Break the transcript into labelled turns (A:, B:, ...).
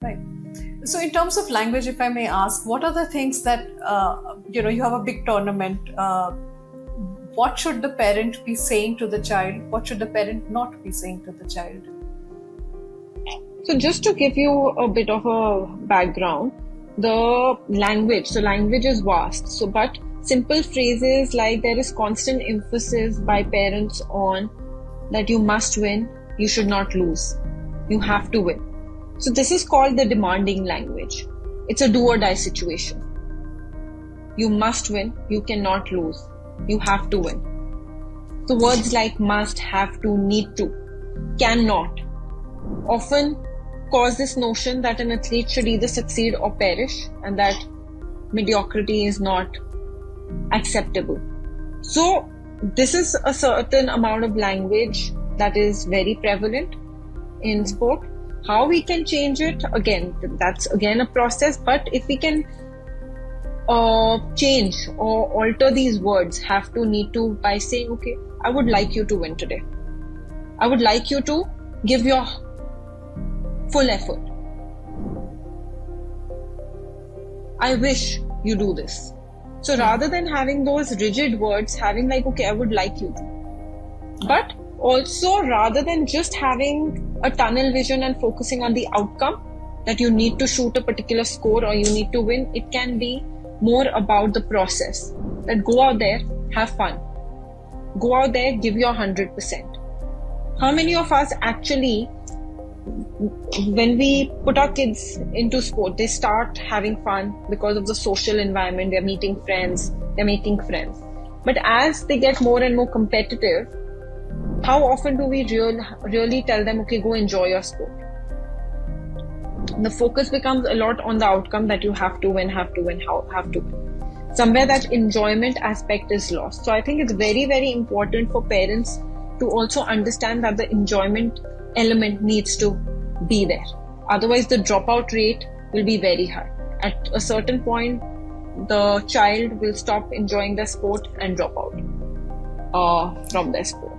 A: Right. So, in terms of language, if I may ask, what are the things that you have a big tournament? What should the parent be saying to the child? What should the parent not be saying to the child?
B: So just to give you a bit of a background, the language, so language is vast. So, but simple phrases like there is constant emphasis by parents on that you must win, you should not lose, you have to win. So this is called the demanding language. It's a do or die situation. You must win, you cannot lose, you have to win. So words like must, have to, need to, cannot often cause this notion that an athlete should either succeed or perish, and that mediocrity is not acceptable. So this is a certain amount of language that is very prevalent in sport. How we can change it, again, that's again a process, but if we can change or alter these words, have to, need to, by saying, okay, I would like you to win today. I would like you to give your full effort. I wish you do this. So rather than having those rigid words, having like, okay, I would like you to. But also, rather than just having a tunnel vision and focusing on the outcome, that you need to shoot a particular score or you need to win, it can be more about the process. That go out there, have fun. Go out there, give your 100%. How many of us actually, when we put our kids into sport, they start having fun because of the social environment, they're meeting friends, they're making friends. But as they get more and more competitive, how often do we really tell them, okay, go enjoy your sport? The focus becomes a lot on the outcome, that you have to win, have to win, have to win. Somewhere that enjoyment aspect is lost. So I think it's very, very important for parents to also understand that the enjoyment element needs to be there. Otherwise, the dropout rate will be very high. At a certain point, the child will stop enjoying the sport and drop out from their sport.